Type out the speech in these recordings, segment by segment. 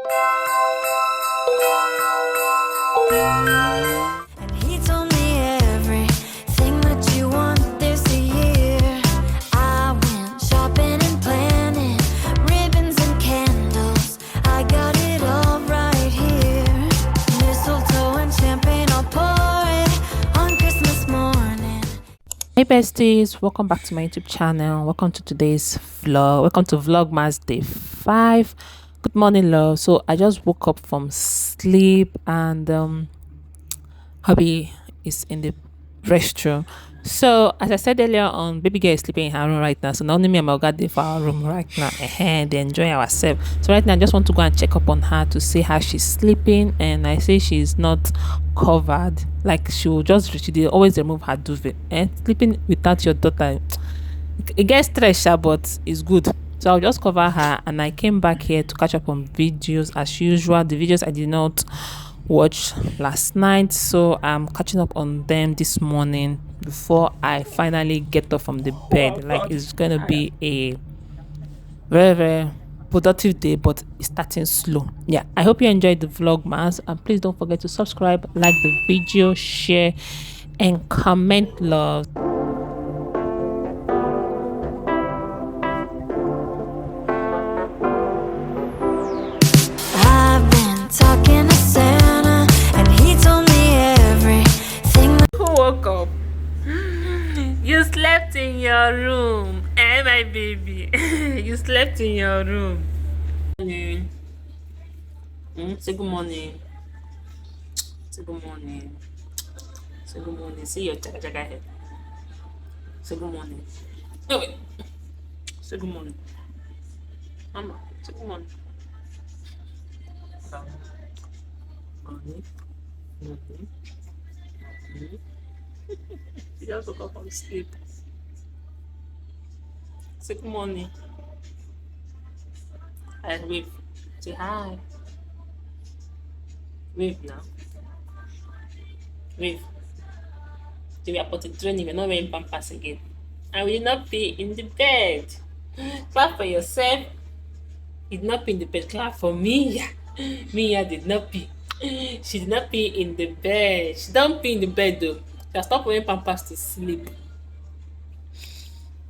And he told me everything that you want this year. I went shopping and planning, ribbons and candles. I got it all right here. Mistletoe and champagne, I'll pour it on Christmas morning. Hey besties, welcome back to my YouTube channel. Welcome to today's vlog. Welcome to Vlogmas day 5. Good morning, love. So I just woke up from sleep and hubby is in the restroom. So as I said earlier on, baby girl is sleeping in her room right now. So not only me and my God for our room right now. They enjoy ourselves. So right now I just want to go and check up on her to see how she's sleeping. And I say she's not covered. Like she always remove her duvet. And sleeping without your daughter, it gets stressed, but it's good. So I'll just cover her, and I came back here to catch up on videos as usual. The videos I did not watch last night, so I'm catching up on them this morning before I finally get up from the bed. Like it's gonna be a very, very productive day, but it's starting slow. Yeah, I hope you enjoyed the vlogmas, and please don't forget to subscribe, like the video, share and comment, love. Talking to Santa, and he told me everything. Who woke up? You slept in your room, my baby. You slept in your room. Morning. Say good morning. Say good morning. Say good morning. See your jaga head. Say good morning. No wait. Say good morning. Mama. Say good morning. Morning. You just woke up from sleep. Say good morning. And wave. Say hi. Wave now. Wave. So we are putting training. We're not wearing pampers again. And we will not be in the bed. Clap for yourself. You did not be in the bed. Clap for me. Mia did not pee. She did not pee in the bed. She don't pee in the bed though. She has stopped wearing pampers to sleep.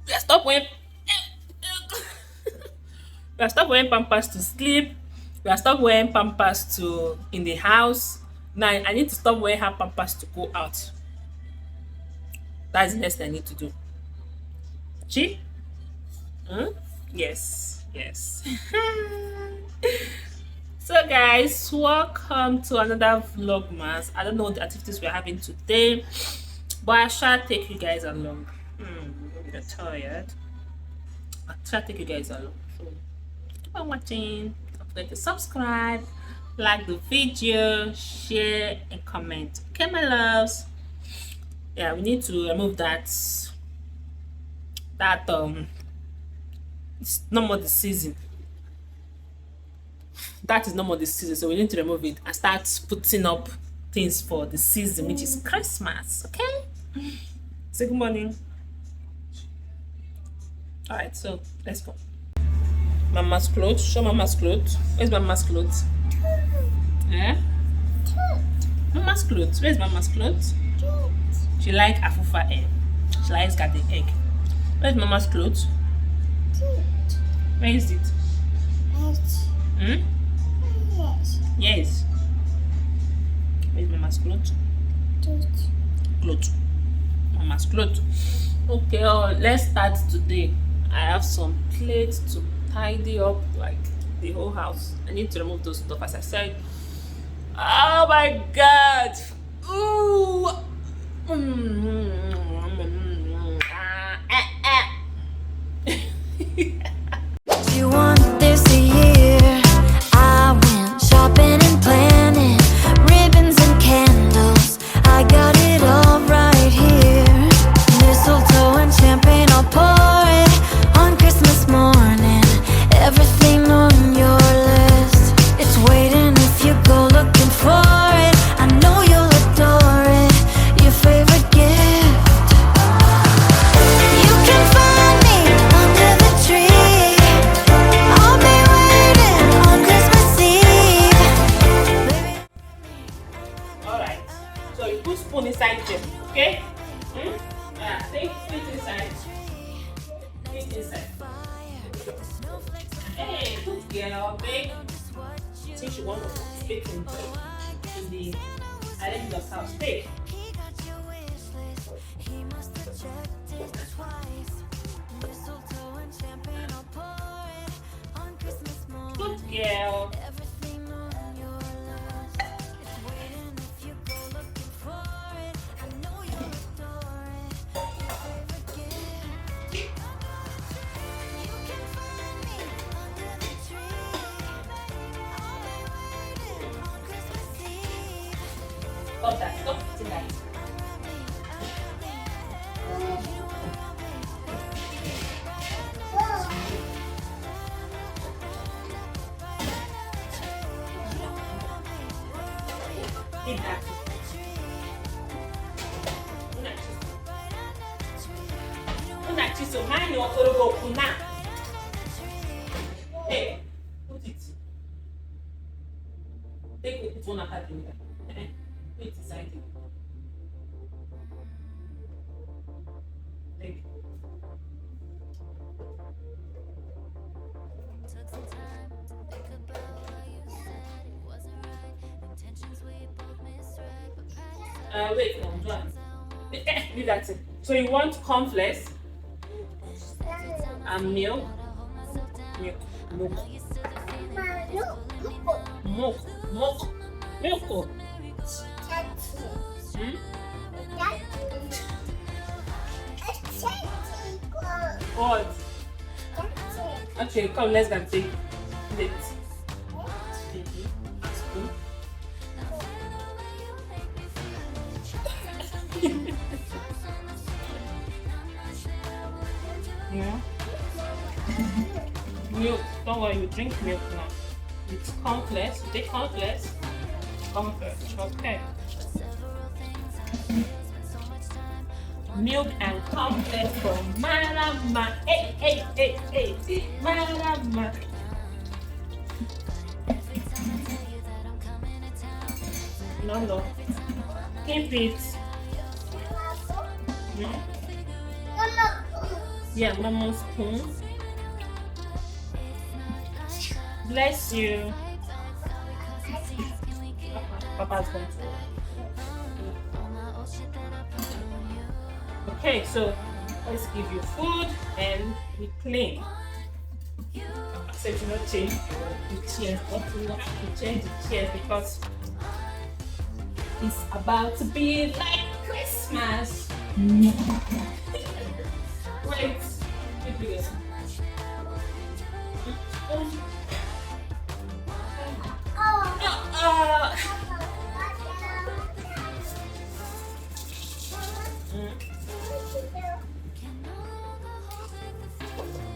We have stopped wearing pampers to sleep. We have stopped wearing pampers to in the house. Now I need to stop wearing her pampers to go out. That's the next thing I need to do. She? Yes. So guys, welcome to another vlogmas. I don't know the activities we're having today, but I shall take you guys along. You're tired. I'll try to take you guys along. So keep on watching. Don't forget to subscribe, like the video, share and comment. Okay, my loves. Yeah, we need to remove that it's no more the season. That is no more the season, so we need to remove it and start putting up things for the season, which is Christmas. Okay, say good morning. All right, so let's go. Mama's clothes. Show Mama's clothes. Where's Mama's clothes? Yeah, Mama's clothes. Where's Mama's clothes? She likes afufa egg. She likes garden egg. Where's Mama's clothes? Where is it? Yes. Where's Mama's clothes? Clothes. Mama's clothes. Okay, let's start today. I have some plates to tidy up, like the whole house. I need to remove those stuff, as I said. Oh my God! Ooh! You want this a year? I went shopping and planning, ribbons and candles. I got it all right here. Mistletoe and champagne, I'll pour it on Christmas morning. Everything on your list, it's waiting if you go looking for it. I know you'll adore it. Your favorite gift. inside there, okay? Yeah, take it inside. It inside. Hey, good girl, babe. I think she wants to speak in the island of house. Take. Good girl. Stop that. Stop eating that. Eat that. Unachi, so mind your orogo kuna. Hey, put it. Take it on a cutting. Put it inside it. Take it. Wait, no, John. Leave that in. So you want cornflakes and milk, milk. What? Okay, come, let's go and take it. Yeah. Milk. Don't worry, you drink milk now. It's cornflakes. You take cornflakes. Cornflakes. Okay. Milk and cornflakes from Marama. Hey. Marama. No. Keep it. Yeah, mama's spoon. Bless you. Papa's going to. Okay, so let's give you food and we clean. So if you not change the chairs, to change the chairs because it's about to be like Christmas. Wait, keep it.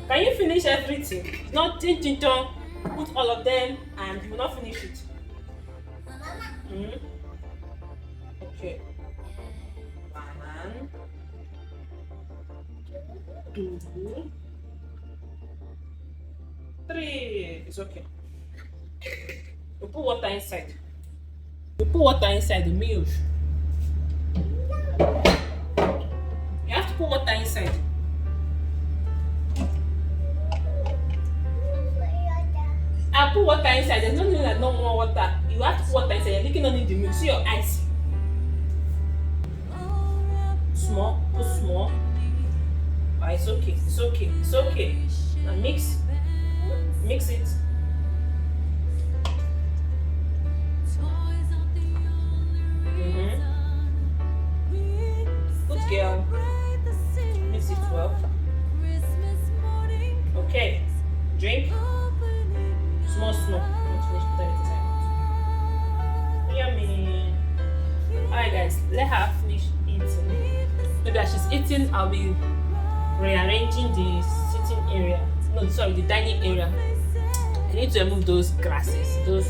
Can you finish everything? Not ting put all of them and you will not finish it. Okay. 1, 2, 3. It's okay. You put water inside. You put water inside the milk. You have to put water inside. I put water inside. There's no need like no more water. You have to put water inside. You're licking on the milk. See your eyes. Small. Put small. But it's okay. It's okay. It's okay. Now mix. Mix it. Good girl. Mix it well. Okay. Drink. Small. Don't finish putting it inside. Yummy. Alright guys, let her finish eating. Maybe as she's eating, I'll be rearranging the sitting area. No, sorry, the dining area. I need to remove those grasses. Those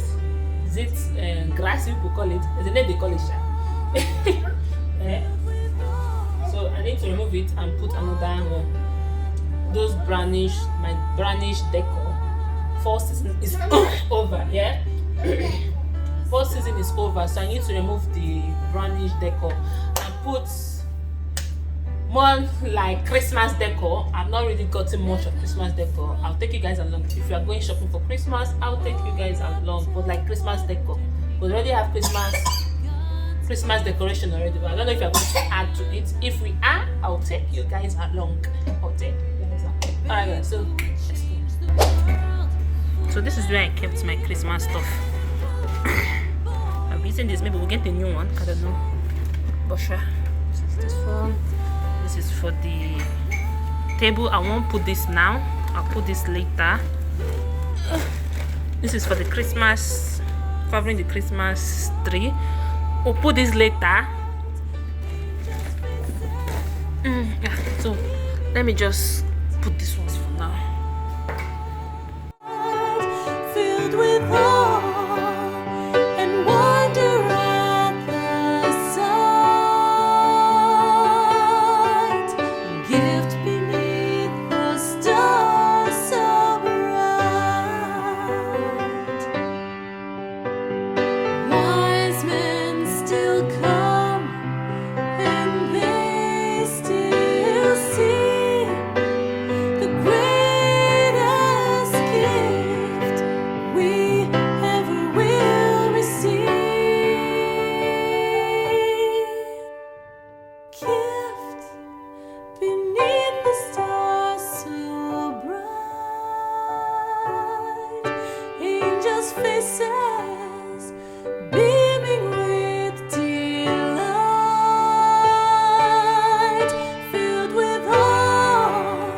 grass people call it. There's a name they call it, so I need to remove it and put another one. Those my brownish decor. Fall season is over, yeah. Fall season is over, so I need to remove the brownish decor and put more like Christmas decor. I've not really gotten much of Christmas decor. I'll take you guys along. If you are going shopping for Christmas, I'll take you guys along. But like Christmas decor, we already have Christmas decoration already. But I don't know if you're going to add to it. If we are, I'll take you guys along. Alright guys, so let's go. So this is where I kept my Christmas stuff. I'm using this. Maybe we'll get a new one. I don't know. But sure, this is this one. This is for the table. I won't put this now. I'll put this later. This is for the Christmas, covering the Christmas tree. We'll put this later. So let me just put this ones for now. Filled with awe and wonder at the sight, gift beneath the stars so bright. Wise men still come and they still see the greatest gift we ever will receive. Gift beneath the stars so bright, angels' faces beaming with delight, filled with awe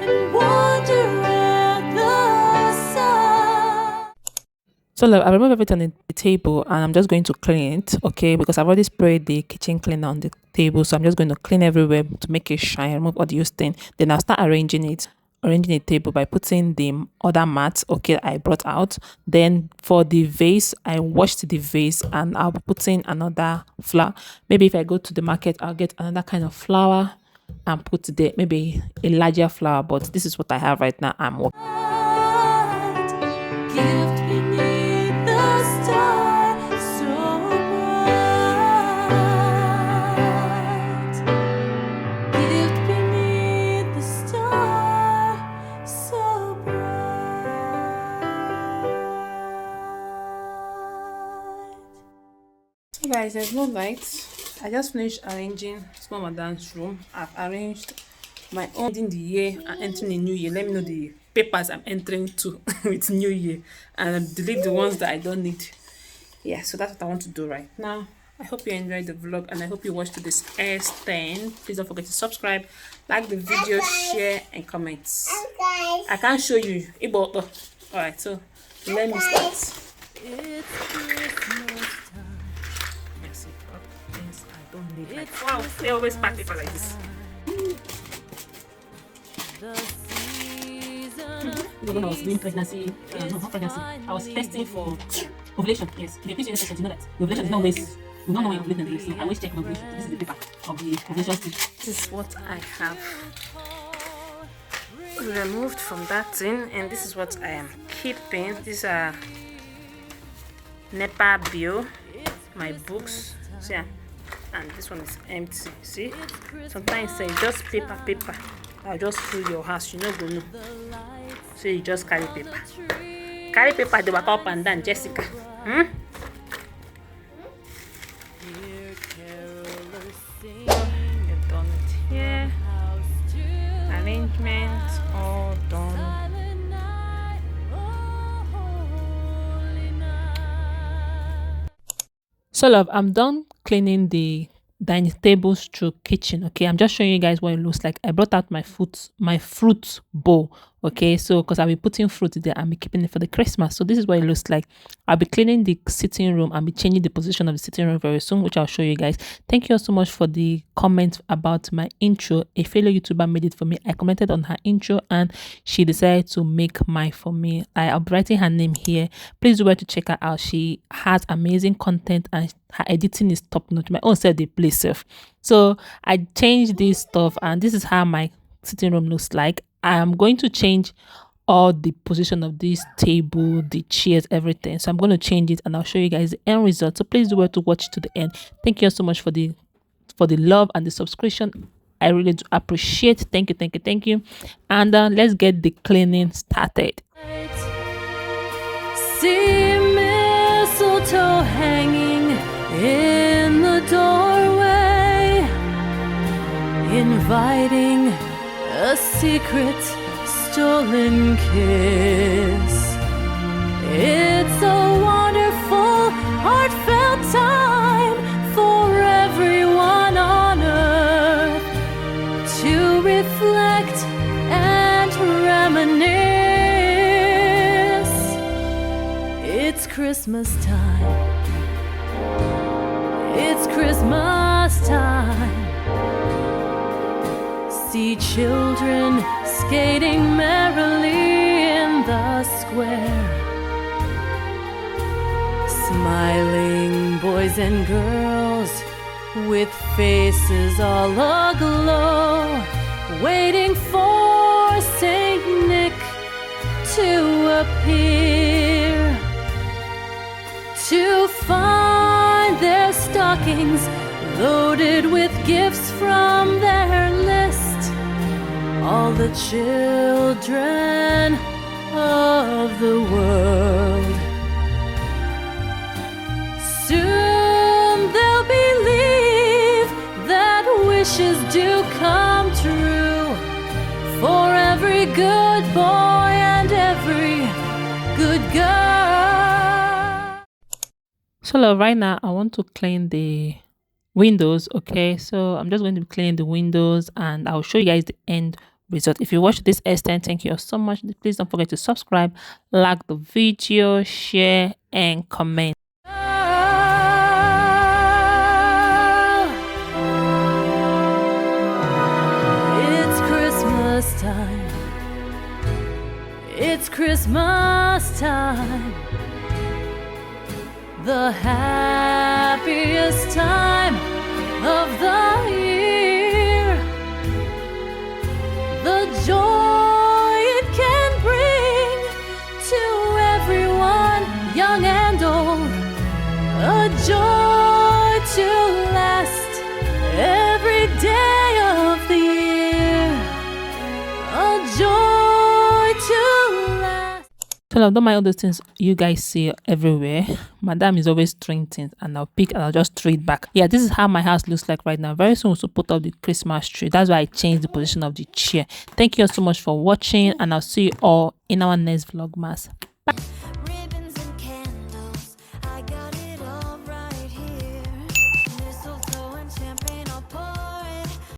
and wonder at the sight. So look, I remove everything on the table and I'm just going to clean it, okay? Because I've already sprayed the kitchen cleaner on the table, so I'm just going to clean everywhere to make it shine, remove all the used thing. Then I'll start arranging the table by putting the other mats, okay, I brought out. Then for the vase, I washed the vase and I'll be putting another flower. Maybe if I go to the market, I'll get another kind of flower and put there, maybe a larger flower, but this is what I have right now. Gift beneath the stars so bright. Gift beneath the stars so bright. Hey guys, there's no lights. I just finished arranging small madame's room. I've arranged my own ending the year and entering the new year. Let me know the papers I'm entering to with new year and delete the ones that I don't need. Yeah, so that's what I want to do right now. I hope you enjoyed the vlog and I hope you watched to this S10. Please don't forget to subscribe, like the video, share and comment. I can't show you. Alright, so let me start. It's Christmas time. Yes, things I don't need. Like, wow, they always pack paper like this. The season Even when I was doing pregnancy, not pregnancy, I was testing for ovulation. Yes, in the previous session, you know that the ovulation is not always, we don't know when ovulation is. So I always check my ovulation. This is the paper of the ovulation stage. This is what I have removed from that thing, and this is what I am keeping. These are NEPA bill, my books. So yeah, and this one is empty. See, sometimes say just paper. I'll just fill your house, you know, go no. So you just carry paper. Carry paper, they walk up and down, Jessica. You've done it here. Arrangement, all done. So love, I'm done cleaning the dining tables through kitchen. Okay, I'm just showing you guys what it looks like. I brought out my fruit bowl. Okay, so because I'll be putting fruit there, I'll be keeping it for the Christmas. So this is what it looks like. I'll be cleaning the sitting room. I'll be changing the position of the sitting room very soon, which I'll show you guys. Thank you all so much for the comment about my intro. A fellow YouTuber made it for me. I commented on her intro and she decided to make mine for me. I'll be writing her name here. Please do well to check her out. She has amazing content and her editing is top notch. My own self they play safe. So I changed this stuff and this is how my sitting room looks like. I am going to change all the position of this table, the chairs, everything. So I'm going to change it and I'll show you guys the end result. So please do well to watch to the end. Thank you so much for for the love and the subscription. I really do appreciate. Thank you. And let's get the cleaning started. See mistletoe hanging in the doorway, inviting a secret stolen kiss. It's a wonderful, heartfelt time for everyone on earth to reflect and reminisce. It's Christmas time. It's Christmas time. See children skating merrily in the square, smiling boys and girls with faces all aglow, waiting for Saint Nick to appear, to find their stockings loaded with gifts from their list. All the children of the world. Soon they'll believe that wishes do come true for every good boy and every good girl. So love, right now I want to clean the windows. Okay, so I'm just going to be cleaning the windows and I'll show you guys the end result. If you watch this extent, thank you so much. Please don't forget to subscribe, like the video, share and comment. It's Christmas time. It's Christmas time. The happiest time of the year. The joy it can bring to everyone, young and old. A joy to last every day of the year. A joy to last. So I've done my other things you guys see everywhere. Madam is always throwing things and I'll pick and I'll just throw it back. Yeah, this is how my house looks like right now. Very soon we'll put up the Christmas tree. That's why I changed the position of the chair. Thank you so much for watching and I'll see you all in our next Vlogmas. Bye.